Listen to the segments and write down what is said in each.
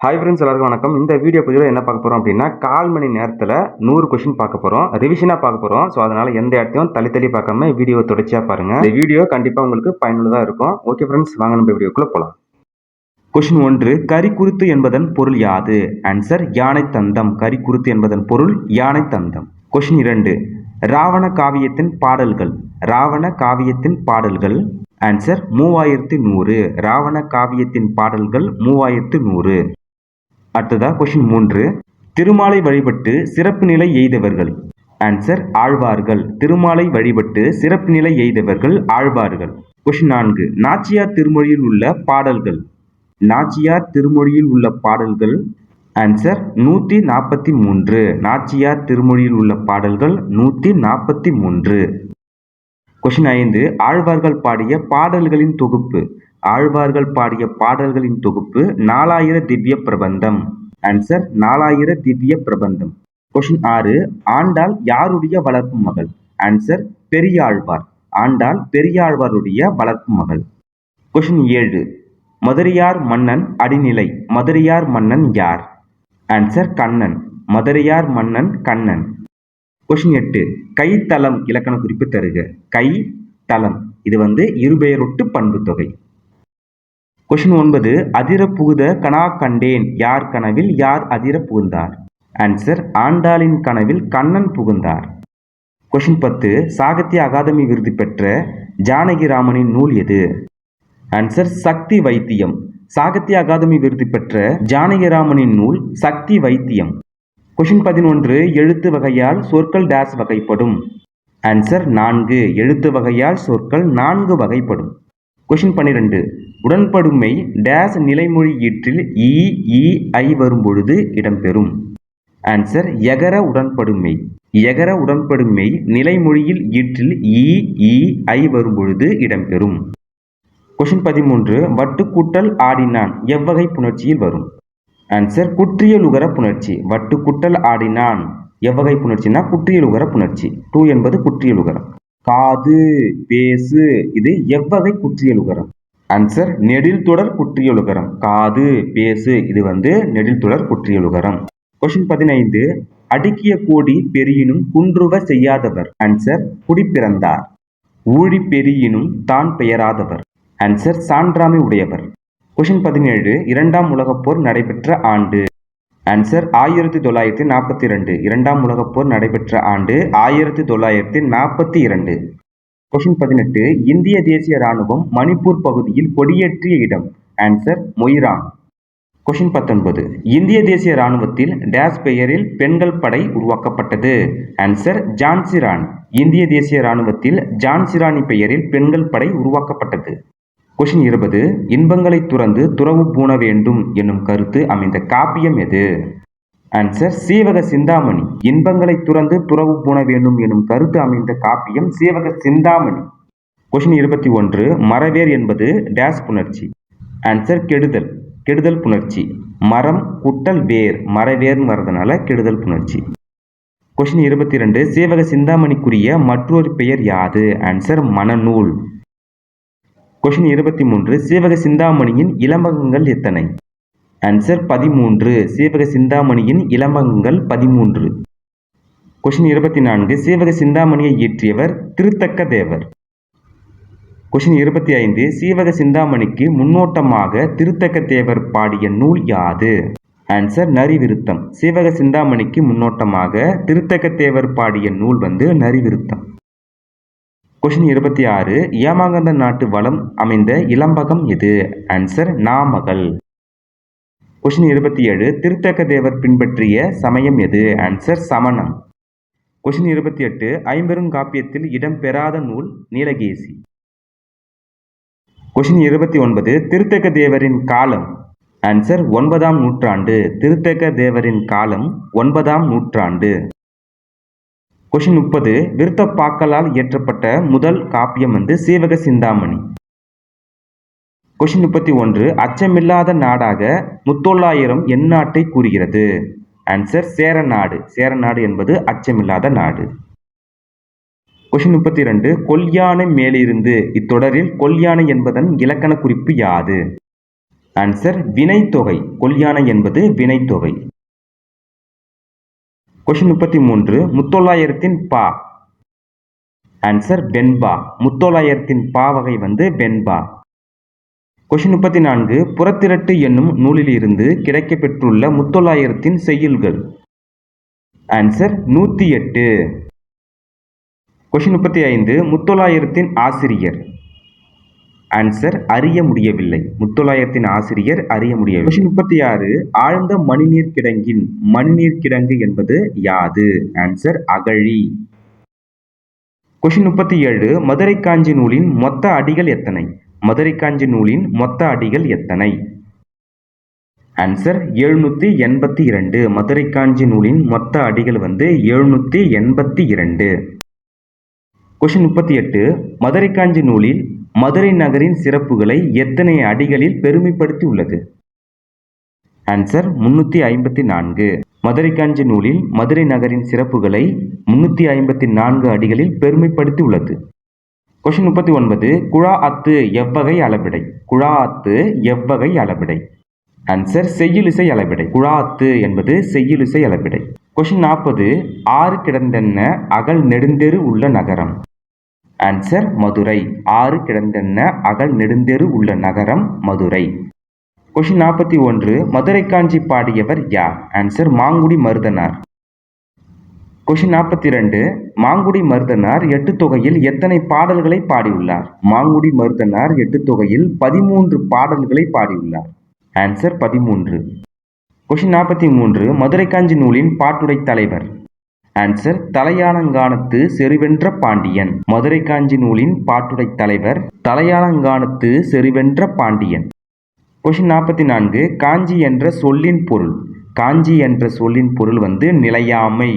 Hi friends, எல்லாருக்கும் வணக்கம். இந்த வீடியோ பதிவில் என்ன பார்க்க போகிறோம் அப்படின்னா, 1/4 மணி நேரத்தில் 100 கொஸ்டின் பார்க்க போகிறோம். ரிவிஷனாக பார்க்க போகிறோம். ஸோ அதனால் எந்த இடத்தையும் தள்ளி பார்க்காம வீடியோவை தொடர்ச்சியாக பாருங்கள். இந்த வீடியோ கண்டிப்பாக உங்களுக்கு பயனுள்ளதாக இருக்கும். ஓகே ஃப்ரெண்ட்ஸ், வாங்க நம்ம வீடியோக்குள்ளே போகலாம். கொஸ்டின் 1, கரிக்குருத்து என்பதன் பொருள் யாது? ஆன்சர் யானை தந்தம். கரிக்குருத்து என்பதன் பொருள் யானை தந்தம். கொஸ்டின் 2, ராவண காவியத்தின் பாடல்கள். ராவண காவியத்தின் பாடல்கள். ஆன்சர் 3100. ராவண காவியத்தின் பாடல்கள் 3100. அடுத்ததா கொஸ்டின் 3, திருமாலை வழிபட்டு சிறப்பு நிலை எய்தவர்கள். ஆன்சர் ஆழ்வார்கள். திருமாலை வழிபட்டு சிறப்பு நிலை எய்தவர்கள் ஆழ்வார்கள். கொஸ்டின் 4, நாச்சியார் திருமொழியில் உள்ள பாடல்கள். நாச்சியார் திருமொழியில் உள்ள பாடல்கள். ஆன்சர் 143. நாச்சியார் திருமொழியில் உள்ள பாடல்கள் 143. கொஸ்டின் 5, ஆழ்வார்கள் பாடிய பாடல்களின் தொகுப்பு. ஆழ்வார்கள் பாடிய பாடல்களின் தொகுப்பு 4000 திவ்ய பிரபந்தம். ஆன்சர் 4000 திவ்ய பிரபந்தம். கொஸ்டின் 6, ஆண்டாள் யாருடைய வளர்ப்பு மகள்? ஆன்சர் பெரியாழ்வார். ஆண்டாள் பெரியாழ்வாருடைய வளர்ப்பு மகள். கொஸ்டின் 7, மதுரையார் மன்னன் அடிநிலை. மதுரையார் மன்னன் யார்? ஆன்சர் கண்ணன். மதுரையார் மன்னன் கண்ணன். கொஸ்டின் 8, கைத்தலம் இலக்கண குறிப்பு தருக. கை தலம் இது இருபெயரொட்டு பண்பு தொகை. கொஸ்டின் 9, அதிர புகுத கனா கண்டேன். யார் கனவில் யார் அதிர புகுந்தார்? ஆன்சர் ஆண்டாளின் கனவில் கண்ணன் புகுந்தார். கொஸ்டின் 10, சாகித்ய அகாதமி விருது பெற்ற ஜானகிராமனின் நூல் எது? ஆன்சர் சக்தி வைத்தியம். சாகித்ய அகாதமி விருது பெற்ற ஜானகிராமனின் நூல் சக்தி வைத்தியம். கொஸ்டின் 11, எழுத்து வகையால் சொற்கள் டேஸ் வகைப்படும். ஆன்சர் 4. எழுத்து வகையால் சொற்கள் 4 வகைப்படும். கொஸ்டின் 12, உடன்படுமை டேஸ் நிலைமொழி ஈற்றில் இ இ ஐ வரும்பொழுது இடம்பெறும். ஆன்சர் எகர உடன்படுமை. எகர உடன்படுமை நிலைமொழியில் ஈற்றில் இ இ ஐ வரும்பொழுது இடம்பெறும். கொஸ்டின் 13, வட்டு கூட்டல் ஆடினான் எவ்வகை புணர்ச்சியில் வரும்? ஆன்சர் குற்றியலுகர புணர்ச்சி. வட்டு கூட்டல் ஆடினான் எவ்வகை புணர்ச்சினா குற்றியலுகர புணர்ச்சி. 2 என்பது குற்றியலுகரம். காது பேசு இது எவ்வகை குற்றியலுகரம்? ஆன்சர் நெடில் தொடர் குற்றியலுகரம். காது பேசு இது நெடில் தொடர் குற்றியலுகரம். கொஸ்டின் 15, அடுக்கிய கோடி பெரியினும் குன்றுவ செய்யாதவர். ஆன்சர் குடிப்பிறந்தார். ஊழி பெரியினும் தான் பெயராதவர். ஆன்சர் சான்றாமை உடையவர். கொஸ்டின் 17, இரண்டாம் உலகப்போர் நடைபெற்ற ஆண்டு. ஆன்சர் 1942. இரண்டாம் உலகப்போர் நடைபெற்ற ஆண்டு 1942. கொஸ்டின் 18, இந்திய தேசிய ராணுவம் மணிப்பூர் பகுதியில் கொடியேற்றிய இடம். ஆன்சர் மொய்ராங். கொஸ்டின் 19, இந்திய தேசிய ராணுவத்தில் டேஸ் பெயரில் பெண்கள் படை உருவாக்கப்பட்டது. ஆன்சர் ஜான்சி ராணி. இந்திய தேசிய ராணுவத்தில் ஜான்சி ராணி பெயரில் பெண்கள் படை உருவாக்கப்பட்டது. கொஸ்டின் 20, இன்பங்களை துறந்து துறவு பூண வேண்டும் என்னும் கருத்து அமைந்த காப்பியம் எது? ஆன்சர் சீவக சிந்தாமணி. இன்பங்களை துறந்து துறவு பூண வேண்டும் எனும் கருத்து அமைந்த காப்பியம் சீவக சிந்தாமணி. கொஸ்டின் 21, மரவேர் என்பது டேஸ் புணர்ச்சி. ஆன்சர் கெடுதல். கெடுதல் புணர்ச்சி. மரம் குட்டல் வேர் மரவேர்னு வர்றதுனால கெடுதல் புணர்ச்சி. கொஸ்டின் 22, சீவக சிந்தாமணிக்குரிய மற்றொரு பெயர் யாது? ஆன்சர் மணநூல். கொஸ்டின் 23, சீவக சிந்தாமணியின் இலம்பகங்கள் எத்தனை? ஆன்சர் 13. சீவக சிந்தாமணியின் இலம்பகங்கள் 13. கொஸ்டின் 24, சீவக சிந்தாமணியை இயற்றியவர் திருத்தக்க தேவர். கொஸ்டின் 25, சீவக சிந்தாமணிக்கு முன்னோட்டமாக திருத்தக்க தேவர் பாடிய நூல் யாது? ஆன்சர் நரிவிருத்தம். சீவக சிந்தாமணிக்கு முன்னோட்டமாக திருத்தக்க தேவர் பாடிய நூல் நரிவிருத்தம். கொஸ்டின் 26, ஏமாங்கந்த நாட்டு வளம் அமைந்த இலம்பகம் எது? ஆன்சர் நாமகள். கொஸ்டின் 27, திருத்தக்க தேவர் பின்பற்றிய சமயம் எது? ஆன்சர் சமணம். கொஸ்டின் 28, ஐம்பெருங்காப்பியத்தில் இடம்பெறாத நூல் நீலகேசி. கொஸ்டின் 29, திருத்தக்க தேவரின் காலம். ஆன்சர் 9ஆம் நூற்றாண்டு. திருத்தக்க தேவரின் காலம் 9ஆம் நூற்றாண்டு. கொஸ்டின் 30, விருத்தப்பாக்களால் இயற்றப்பட்ட முதல் காப்பியம் சீவக சிந்தாமணி. கொஸ்டின் 31, அச்சமில்லாத நாடாக முத்தொள்ளாயிரம் எந்நாட்டை கூறுகிறது? ஆன்சர் சேரநாடு. சேரநாடு என்பது அச்சமில்லாத நாடு. கொஸ்டின் 32, கொல்யானை மேலிருந்து இத்தொடரில் கொல்யானை என்பதன் இலக்கண குறிப்பு யாது? ஆன்சர் வினைத்தொகை. கொல்யானை என்பது வினைத்தொகை. கொஸ்டின் 33 முத்தொள்ளாயிரத்தின் பா. ஆன்சர் வெண்பா. முத்தொள்ளாயிரத்தின் பா வகை வந்து வெண்பா. கொஸ்டின் 34 புறத்திரட்டு என்னும் நூலிலிருந்து கிடைக்கப்பெற்றுள்ள முத்தொள்ளாயிரத்தின் செய்யுள்கள். ஆன்சர் 108. கொஸ்டின் 35 முத்தொள்ளாயிரத்தின் ஆசிரியர். ஆன்சர் அறிய முடியவில்லை. முத்தொள்ளாயிரத்தின் ஆசிரியர் அறிய முடியவில்லை. கொஸ்டின் 36 ஆழ்ந்த மணிநீர் கிடங்கின் மணிநீர் கிடங்கு என்பது யாது? ஆன்சர் அகழி. கொஸ்டின் 37 மதுரை காஞ்சி நூலின் மொத்த அடிகள் எத்தனை? மதுரை காஞ்சி நூலின் மொத்த அடிகள் எத்தனை? ஆன்சர் 782. மதுரை காஞ்சி நூலின் மொத்த அடிகள் வந்து 782. கொஸ்டின் 38 மதுரை காஞ்சி நூலில் மதுரை நகரின் சிறப்புகளை எத்தனை அடிகளில் பெருமைப்படுத்தி உள்ளது? ஆன்சர் 354. மதுரை காஞ்சி நூலில் மதுரை நகரின் சிறப்புகளை 354 அடிகளில் பெருமைப்படுத்தி உள்ளது. கொஸ்டின் 39 குழா அத்து எவ்வகை அளபிடை? குழா அத்து எவ்வகை அளபிடை? ஆன்சர் செய்யுளிசை அளபிடை. குழா அத்து என்பது செய்யுளிசை அளபிடை. கொஸ்டின் 40 ஆறு கிடந்தென்ன அகல் நெடுந்தெரு உள்ள நகரம். ஆன்சர் மதுரை. ஆறு கிடந்தென்ன அகல் நெடுந்தெரு உள்ள நகரம் மதுரை. கொஸ்டின் 41 மதுரை காஞ்சி பாடியவர் யார்? ஆன்சர் மாங்குடி மருதனார். கொஸ்டின் 42 மாங்குடி மருதனார் எட்டு தொகையில் எத்தனை பாடல்களை பாடியுள்ளார்? மாங்குடி மருதனார் எட்டு தொகையில் 13 பாடல்களை பாடியுள்ளார். ஆன்சர் 13. கொஸ்டின் 43 மதுரை காஞ்சி நூலின் பாட்டுடை தலைவர். ஆன்சர் தலையாலங்கானத்து செருவென்ற பாண்டியன். மதுரை காஞ்சி நூலின் பாட்டுடை தலைவர் தலையாலங்கானத்து செருவென்ற பாண்டியன். கொஸ்டின் 44 காஞ்சி என்ற சொல்லின் பொருள். காஞ்சி என்ற சொல்லின் பொருள் வந்து நிலையாமை.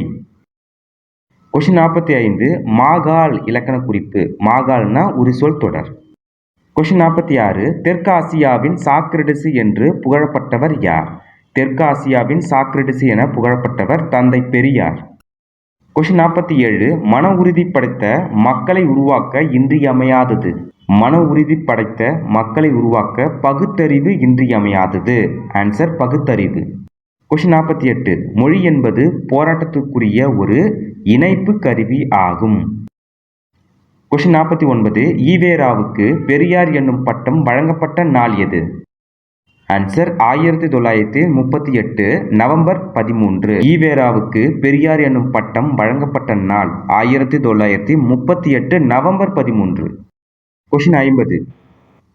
கொஸ்டின் 45 மாகால் இலக்கண குறிப்பு. மாகால்னா ஒரு சொல் தொடர். கொஸ்டின் 46 தெற்காசியாவின் சாக்ரடிசு என்று புகழப்பட்டவர் யார்? தெற்காசியாவின் சாக்ரடிசு என புகழப்பட்டவர் தந்தை பெரியார். கொஸ்டின் 47 மன உறுதி படைத்த மக்களை உருவாக்க இன்றியமையாதது. மன உறுதி படைத்த மக்களை உருவாக்க பகுத்தறிவு இன்றியமையாதது. ஆன்சர் பகுத்தறிவு. கொஸ்டின் 48 மொழி என்பது போராட்டத்துக்குரிய ஒரு இணைப்பு கருவி ஆகும். கொஸ்டின் 49 ஈவேராவுக்கு பெரியார் என்னும் பட்டம் வழங்கப்பட்ட நாள் எது? Answer 1938 November 13. ஈவேராவுக்கு பெரியார் என்னும் பட்டம் வழங்கப்பட்ட நாள் 1938 நவம்பர் 13. கொஸ்டின் 50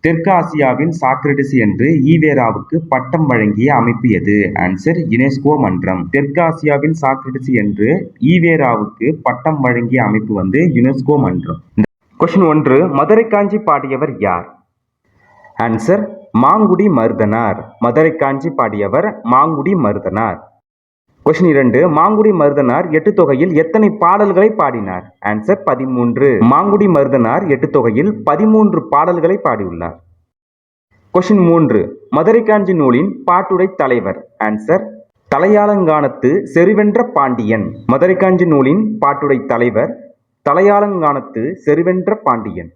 தெற்காசியாவின் சாக்ரடிஸ் என்று ஈவேராவுக்கு பட்டம் வழங்கிய அமைப்பு எது? ஆன்சர் யுனெஸ்கோ மன்றம். தெற்காசியாவின் சாக்ரடிஸ் என்று ஈவேராவுக்கு பட்டம் வழங்கிய அமைப்பு வந்து யுனெஸ்கோ மன்றம். கொஸ்டின் 1 மதுரை காஞ்சி பாடியவர் யார்? ஆன்சர் மாங்குடி மருதனார். மதுரை காஞ்சி பாடியவர் மாங்குடி மருதனார். கொஸ்டின் 2 மாங்குடி மருதனார் எட்டு தொகையில் எத்தனை பாடல்களை பாடினார்? ஆன்சர் 13. மாங்குடி மருதனார் எட்டு தொகையில் 13 பாடல்களை பாடியுள்ளார். கொஸ்டின் 3 மதுரை காஞ்சி நூலின் பாட்டுடை தலைவர். ஆன்சர் தலையாலங்கானத்து செருவென்ற பாண்டியன். மதுரை காஞ்சி நூலின் பாட்டுடை தலைவர் தலையாலங்கானத்து செருவென்ற பாண்டியன்.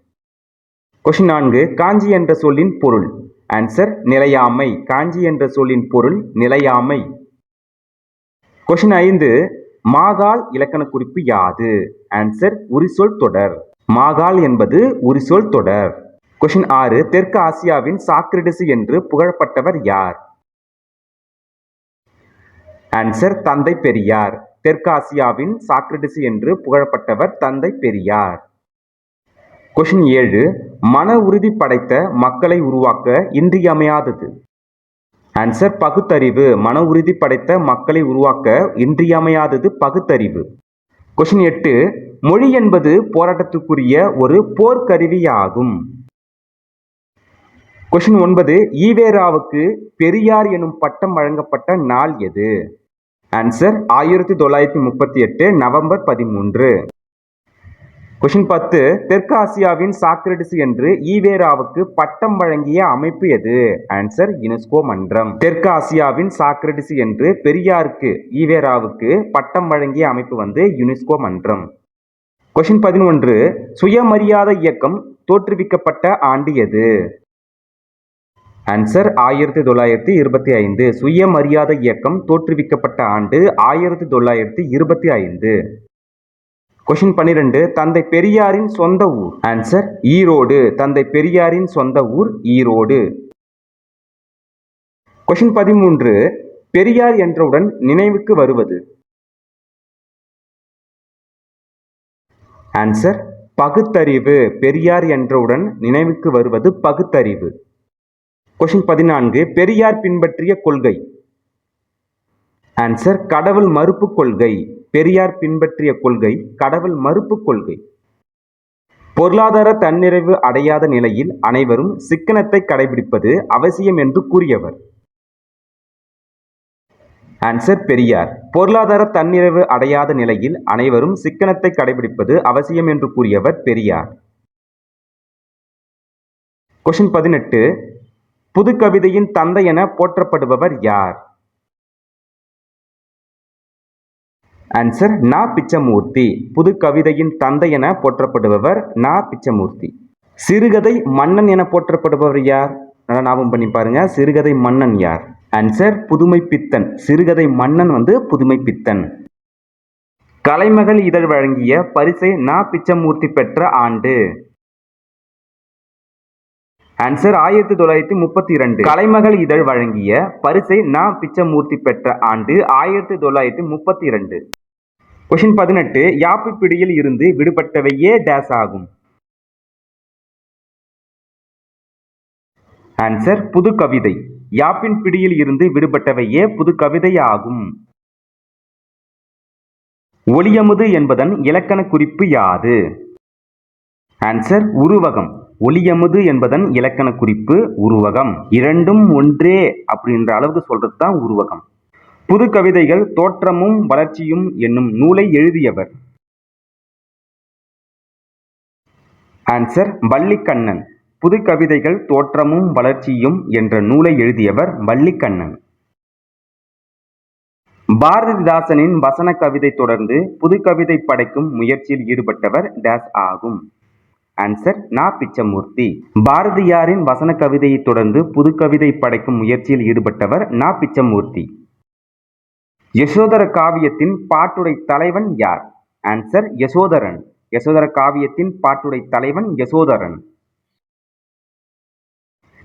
கொஸ்டின் 4 காஞ்சி என்ற சொல்லின் பொருள். ஆன்சர் நிலையாமை. காஞ்சி என்ற சொல்லின் பொருள் நிலையாமை. கொஸ்டின் 5 மாகால் இலக்கண குறிப்பு யாது? ஆன்சர் உரிசொல் தொடர். மாகால் என்பது உரிசொல் தொடர். கொஸ்டின் 6 தெற்கு ஆசியாவின் சாக்ரடிஸ் என்று புகழப்பட்டவர் யார்? ஆன்சர் தந்தை பெரியார். தெற்காசியாவின் சாக்ரடிஸ் என்று புகழப்பட்டவர் தந்தை பெரியார். கொஸ்டின் 7 மன உறுதி படைத்த மக்களை உருவாக்க இன்றியமையாதது. ஆன்சர் பகுத்தறிவு. மன உறுதி படைத்த மக்களை உருவாக்க இன்றியமையாதது பகுத்தறிவு. கொஸ்டின் 8 மொழி என்பது போராட்டத்துக்குரிய ஒரு போர்க்கருவியாகும். கொஸ்டின் 9 ஈவேராவுக்கு பெரியார் எனும் பட்டம் வழங்கப்பட்ட நாள் எது? Answer 1938 November 13. கொஸ்டின் 10 தெற்காசியாவின் சாக்ரடிஸ் என்று ஈவேராவுக்கு பட்டம் வழங்கிய அமைப்பு எது? ஆன்சர் யுனெஸ்கோ மன்றம். தெற்காசியாவின் சாக்ரடிஸ் என்று பெரியாருக்கு ஈவேராவுக்கு பட்டம் வழங்கிய அமைப்பு வந்து யுனெஸ்கோ மன்றம். கொஸ்டின் 11 சுயமரியாதை இயக்கம் தோற்றுவிக்கப்பட்ட ஆண்டு எது? ஆன்சர் 1925. சுயமரியாதை இயக்கம் தோற்றுவிக்கப்பட்ட ஆண்டு 1925. கொஸ்டின் 12. தந்தை பெரியாரின் சொந்த ஊர். ஆன்சர் ஈரோடு. தந்தை பெரியாரின் சொந்த ஊர் ஈரோடு. கொஸ்டின் 13. பெரியார் என்றவுடன் நினைவுக்கு வருவது. ஆன்சர் பகுத்தறிவு. பெரியார் என்றவுடன் நினைவுக்கு வருவது பகுத்தறிவு. கொஸ்டின் 14. பெரியார் பின்பற்றிய கொள்கை. ஆன்சர் கடவுள் மறுப்பு கொள்கை. பெரியார் பின்பற்றிய கொள்கை கடவுள் மறுப்பு கொள்கை. பொருளாதார தன்னிறைவு அடையாத நிலையில் அனைவரும் சிக்கனத்தை கடைபிடிப்பது அவசியம் என்று கூறியவர். ஆன்சர் பெரியார். பொருளாதார தன்னிறைவு அடையாத நிலையில் அனைவரும் சிக்கனத்தை கடைபிடிப்பது அவசியம் என்று கூறியவர் பெரியார். கொஸ்டின் 18. புது கவிதையின் தந்தை என போற்றப்படுபவர் யார். ஆன்சர் நா. பிச்சமூர்த்தி. புது கவிதையின் தந்தை என போற்றப்படுபவர் நா. பிச்சமூர்த்தி. சிறுகதை மன்னன் என போற்றப்படுபவர் யார். நல்லா ஞாபகம் பண்ணி பாருங்க. சிறுகதை மன்னன் யார். ஆன்சர் புதுமை பித்தன். சிறுகதை மன்னன் புதுமை பித்தன். கலைமகள் இதழ் வழங்கிய பரிசை நா. பிச்சமூர்த்தி பெற்ற ஆண்டு. ஆன்சர் 1932. கலைமகள் இதழ் வழங்கிய பரிசை நா. பிச்சமூர்த்தி பெற்ற ஆண்டு 1932. கொஸ்டின் 18. யாப்பு பிடியில் இருந்து விடுபட்டவையே டேஸ் ஆகும். ஆன்சர் புது கவிதை. யாப்பின் பிடியில் இருந்து விடுபட்டவையே புது கவிதை ஆகும். ஒளியமுது என்பதன் இலக்கண குறிப்பு யாது. ஆன்சர் உருவகம். ஒளியமுது என்பதன் இலக்கண குறிப்பு உருவகம். இரண்டும் ஒன்றே அப்படின்ற அளவுக்கு சொல்றது தான் உருவகம். புது கவிதைகள் தோற்றமும் வளர்ச்சியும் என்னும் நூலை எழுதியவர். ஆன்சர் வள்ளிக்கண்ணன். புது கவிதைகள் தோற்றமும் வளர்ச்சியும் என்ற நூலை எழுதியவர் வள்ளிக்கண்ணன். பாரதிதாசனின் வசன கவிதை தொடர்ந்து புது கவிதை படைக்கும் முயற்சியில் ஈடுபட்டவர் டேஸ் ஆகும். ஆன்சர் நா. பிச்சமூர்த்தி. பாரதியாரின் வசன கவிதையை தொடர்ந்து புது கவிதை படைக்கும் முயற்சியில் ஈடுபட்டவர் நா. பிச்சமூர்த்தி. யசோதர காவியத்தின் பாட்டுடை தலைவன் யார். ஆன்சர் யசோதரன். யசோதர காவியத்தின் பாட்டுடை தலைவன் யசோதரன்.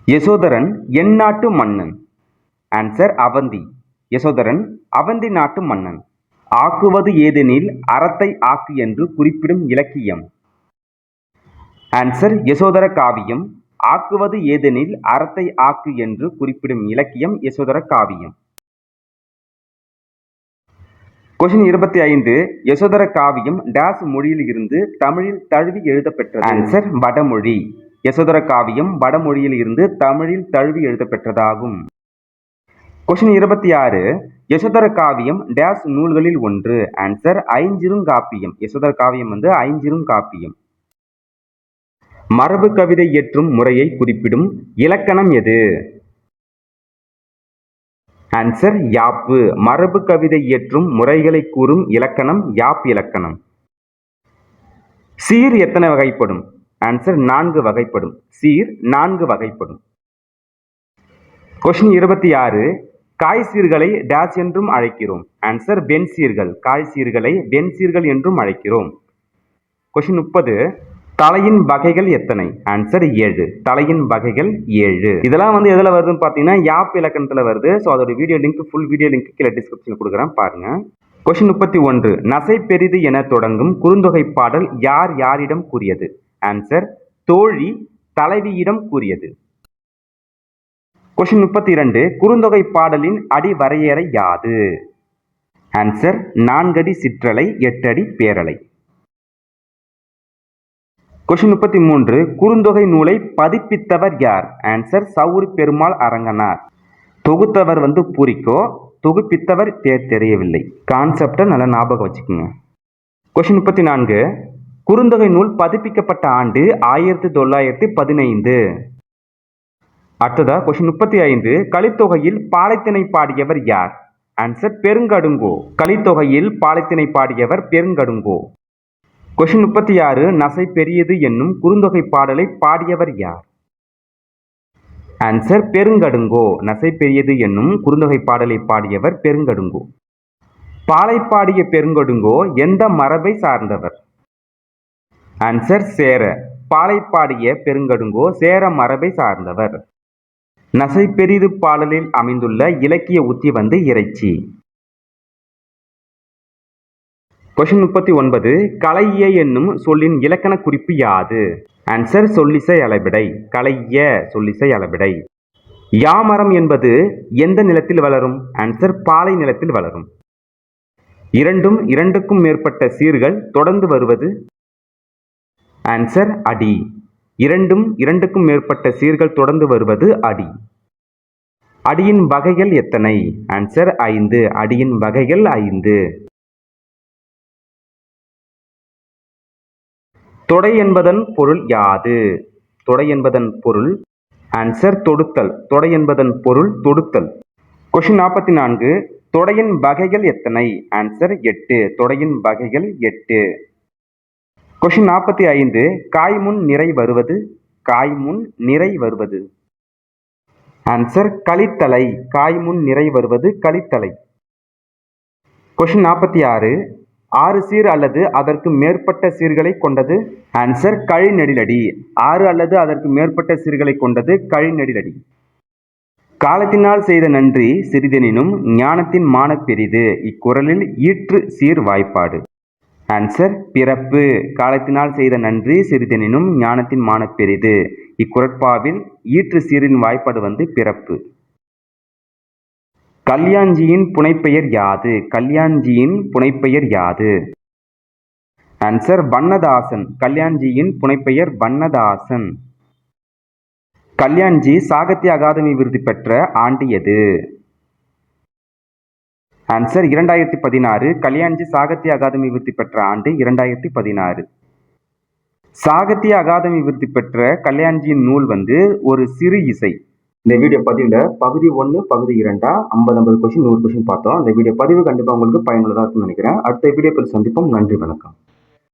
யசோதரன் எந்நாட்டு மன்னன். ஆன்சர் அவந்தி. யசோதரன் அவந்தி நாட்டு மன்னன். ஆக்குவது ஏதெனில் அறத்தை ஆக்கு என்று குறிப்பிடும் இலக்கியம். ஆன்சர் யசோதர காவியம். ஆக்குவது ஏதெனில் அறத்தை ஆக்கு என்று குறிப்பிடும் இலக்கியம் யசோதர காவியம். கொஸ்டின் 25. யசோதர காவியம் டேஸ் மொழியில் இருந்து தமிழில் தழுவி எழுதப்பெற்றது. ஆன்சர் வடமொழி. யசோதர காவியம் வடமொழியில் இருந்து தமிழில் தழுவி எழுதப்பெற்றதாகும். கொஸ்டின் 26. யசோதர காவியம் டேஸ் நூல்களில் ஒன்று. ஆன்சர் ஐஞ்சிறுகாப்பியம். யசோதர காவியம் ஐஞ்சிறுகாப்பியம். மரபு கவிதை இயற்றும் முறையை குறிப்பிடும் இலக்கணம் எது. ஆன்சர் யாப்பு. மரபு கவிதை இயற்றும் முறைகளை கூறும் இலக்கணம் யாப்பு இலக்கணம். சீர் எத்தனை வகைப்படும். ஆன்சர் 4 வகைப்படும். சீர் 4 வகைப்படும். கொஸ்டின் 26. காய் சீர்களை டேஸ் என்றும் அழைக்கிறோம். ஆன்சர் வெண்சீர்கள். காய் சீர்களை வெண்சீர்கள் என்றும் அழைக்கிறோம். கொஸ்டின் 30. தலையின் வகைகள் எத்தனை. ஆன்சர் 7. தலையின் வகைகள் 7. இதெல்லாம் எதுல வருதுன்னு பார்த்தீங்கன்னா யாப்பு இலக்கணத்தில் வருது. ஸோ அதோட video link full video link கீழே டிஸ்கிரிப்ஷன் கொடுக்குறேன் பாருங்க. கொஸ்டின் 31. நசை பெரிது என தொடங்கும் குறுந்தொகை பாடல் யார் யாரிடம் கூறியது. ஆன்சர் தோழி தலைவியிடம் கூறியது. கொஸ்டின் 32. குறுந்தொகை பாடலின் அடி வரையறை யாது. ஆன்சர் 4 அடி சிற்றலை 8 அடி பேரலை. கொஸ்டின் 33. குறுந்தொகை நூலை பதிப்பித்தவர் யார். ஆன்சர் சௌரி பெருமாள் அரங்கனார். தொகுத்தவர் பூரிக்கோ, தொகுப்பித்தவர் பேர் தெரியவில்லை. கான்செப்டை நல்லா ஞாபகம் வச்சுக்கோங்க. கொஸ்டின் 34. குறுந்தொகை நூல் பதிப்பிக்கப்பட்ட ஆண்டு 1915. அடுத்ததா கொஸ்டின் 35. கலித்தொகையில் பாலைத்திணை பாடியவர் யார். ஆன்சர் பெருங்கடுங்கோ. கலித்தொகையில் பாலைத்திணை பாடியவர் பெருங்கடுங்கோ. கொஸ்டின் 36. நசை பெரியது என்னும் குறுந்தொகை பாடலை பாடியவர் யார். ஆன்சர் பெருங்கடுங்கோ. நசை பெரியது என்னும் குறுந்தொகை பாடலை பாடியவர் பெருங்கடுங்கோ. பாலை பாடிய பெருங்கடுங்கோ எந்த மரபை சார்ந்தவர்? ஆன்சர் சேர. பாலை பாடிய பெருங்கடுங்கோ சேர மரபை சார்ந்தவர். நசை பெரிது பாடலில் அமைந்துள்ள இலக்கிய உத்தி வந்து இறைச்சி. கொஸ்டின் 39. களைய என்னும் சொல்லின் இலக்கண குறிப்பு யாது? ஆன்சர் சொல்லிசை அளபிடை. களைய சொல்லிசை அளபிடை. யாமரம் என்பது எந்த நிலத்தில் வளரும்? ஆன்சர் பாலை நிலத்தில் வளரும். இரண்டும் இரண்டுக்கும் மேற்பட்ட சீர்கள் தொடர்ந்து வருவது? ஆன்சர் அடி. இரண்டும் இரண்டுக்கும் மேற்பட்ட சீர்கள் தொடர்ந்து வருவது அடி. அடியின் வகைகள் எத்தனை? ஆன்சர் 5. அடியின் வகைகள் 5. தொடை என்பதன் பொருள் யாது? தொடை என்பதன் பொருள் ஆன்சர் தொடுத்தல். தொடை என்பதன் பொருள் தொடுத்தல். கொஸ்டின் 44. தொடையின் வகைகள் எத்தனை? ஆன்சர் 8. தொடையின் வகைகள் 8. கொஸ்டின் 45. காய்முன் நிறை வருவது? காய்முன் நிறை வருவது. ஆன்சர் கலித்தலை. காய்முன் நிறை வருவது கலித்தலை. கொஸ்டின் 46. 6 சீர் அல்லது அதற்கு மேற்பட்ட சீர்களை கொண்டது? ஆன்சர் கழிநெடிலடி. 6 அல்லது அதற்கு மேற்பட்ட சீர்களை கொண்டது கழிநெடிலடி. காலத்தினால் செய்த நன்றி சிறிதெனினும் ஞானத்தின் மானப் பெரிது. இக்குறளில் ஈற்று சீர் வாய்ப்பாடு. ஆன்சர் பிறப்பு. காலத்தினால் செய்த நன்றி சிறிதெனினும் ஞானத்தின் மானப் பெரிது. இக்குறட்பாவில் ஈற்று சீரின் வாய்ப்பாடு வந்து பிறப்பு. கல்யாண்ஜியின் புனைப்பெயர் யாது? கல்யாண்ஜியின் புனைப்பெயர் யாது? ஆன்சர் வண்ணதாசன். கல்யாண்ஜியின் புனைப்பெயர் வண்ணதாசன். கல்யாண்ஜி சாகித்ய அகாதமி விருது பெற்ற ஆண்டு எது? ஆன்சர் 2016. கல்யாண்ஜி சாகித்ய அகாதமி விருது பெற்ற ஆண்டு 2016. சாகித்ய அகாதமி விருது பெற்ற கல்யாண்ஜியின் நூல் வந்து ஒரு சிறு இசை. இந்த வீடியோ பதிவில் பகுதி 1 பகுதி 2 50 கொஸ்டின் 100 கொஸ்டின் பார்த்தோம். இந்த வீடியோ பதிவு கண்டிப்பாக உங்களுக்கு பயனுள்ளதாக இருக்கும்னு நினைக்கிறேன். அடுத்த வீடியோக்கள் சந்திப்போம். நன்றி, வணக்கம்.